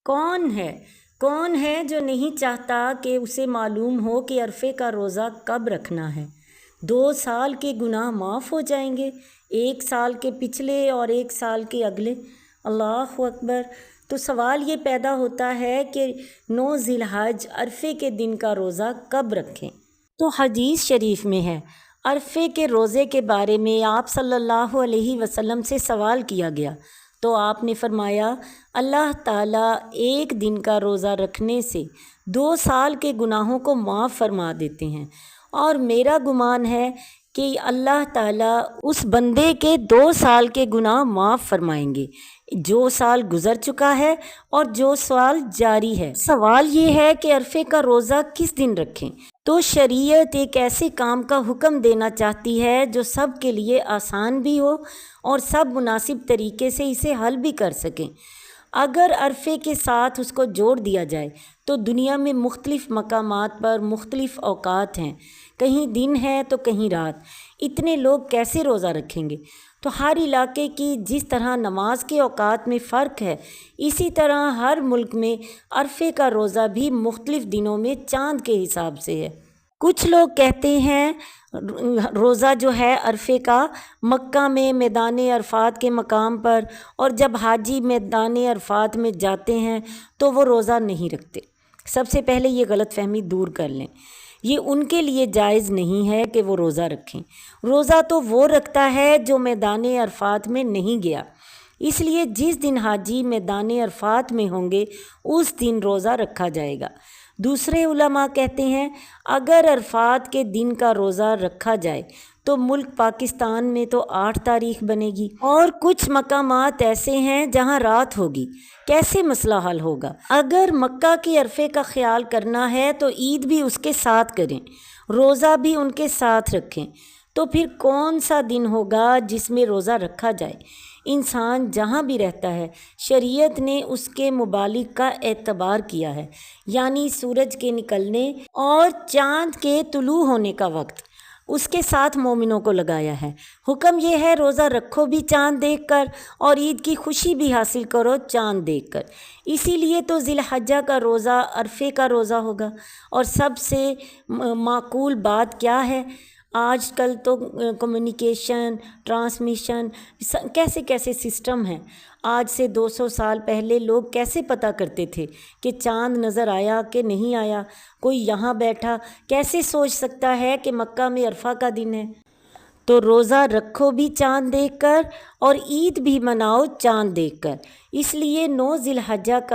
کون ہے جو نہیں چاہتا کہ اسے معلوم ہو کہ عرفے کا روزہ کب رکھنا ہے؟ 2 سال کے گناہ معاف ہو جائیں گے، 1 سال کے پچھلے اور 1 سال کے اگلے۔ اللہ اکبر! تو سوال یہ پیدا ہوتا ہے کہ 9 ذی الحج عرفے کے دن کا روزہ کب رکھیں؟ تو حدیث شریف میں ہے، عرفے کے روزے کے بارے میں آپ صلی اللہ علیہ وسلم سے سوال کیا گیا تو آپ نے فرمایا، اللہ تعالیٰ ایک دن کا روزہ رکھنے سے 2 سال کے گناہوں کو معاف فرما دیتے ہیں، اور میرا گمان ہے کہ اللہ تعالیٰ اس بندے کے 2 سال کے گناہ معاف فرمائیں گے، جو سال گزر چکا ہے اور جو سال جاری ہے۔ سوال یہ ہے کہ عرفے کا روزہ کس دن رکھیں؟ تو شریعت ایک ایسے کام کا حکم دینا چاہتی ہے جو سب کے لیے آسان بھی ہو اور سب مناسب طریقے سے اسے حل بھی کر سکیں۔ اگر عرفے کے ساتھ اس کو جوڑ دیا جائے تو دنیا میں مختلف مقامات پر مختلف اوقات ہیں، کہیں دن ہے تو کہیں رات، اتنے لوگ کیسے روزہ رکھیں گے؟ تو ہر علاقے کی جس طرح نماز کے اوقات میں فرق ہے، اسی طرح ہر ملک میں عرفے کا روزہ بھی مختلف دنوں میں چاند کے حساب سے ہے۔ کچھ لوگ کہتے ہیں روزہ جو ہے عرفے کا مکہ میں میدان عرفات کے مقام پر، اور جب حاجی میدان عرفات میں جاتے ہیں تو وہ روزہ نہیں رکھتے۔ سب سے پہلے یہ غلط فہمی دور کر لیں، یہ ان کے لیے جائز نہیں ہے کہ وہ روزہ رکھیں۔ روزہ تو وہ رکھتا ہے جو میدان عرفات میں نہیں گیا، اس لیے جس دن حاجی میدان عرفات میں ہوں گے اس دن روزہ رکھا جائے گا۔ دوسرے علماء کہتے ہیں اگر عرفات کے دن کا روزہ رکھا جائے تو ملک پاکستان میں تو 8 تاریخ بنے گی، اور کچھ مقامات ایسے ہیں جہاں رات ہوگی، کیسے مسئلہ حل ہوگا؟ اگر مکہ کے عرفے کا خیال کرنا ہے تو عید بھی اس کے ساتھ کریں، روزہ بھی ان کے ساتھ رکھیں، تو پھر کون سا دن ہوگا جس میں روزہ رکھا جائے؟ انسان جہاں بھی رہتا ہے شریعت نے اس کے مبالغ کا اعتبار کیا ہے، یعنی سورج کے نکلنے اور چاند کے طلوع ہونے کا وقت اس کے ساتھ مومنوں کو لگایا ہے۔ حکم یہ ہے روزہ رکھو بھی چاند دیکھ کر اور عید کی خوشی بھی حاصل کرو چاند دیکھ کر۔ اسی لیے تو ذی الحجہ کا روزہ عرفے کا روزہ ہوگا۔ اور سب سے معقول بات کیا ہے؟ آج کل تو کمیونیکیشن، ٹرانسمیشن کیسے کیسے سسٹم ہیں۔ آج سے 200 سال پہلے لوگ کیسے پتہ کرتے تھے کہ چاند نظر آیا کہ نہیں آیا؟ کوئی یہاں بیٹھا کیسے سوچ سکتا ہے کہ مکہ میں عرفہ کا دن ہے؟ تو روزہ رکھو بھی چاند دیکھ کر اور عید بھی مناؤ چاند دیکھ کر۔ اس لیے 9 ذی الحجہ کا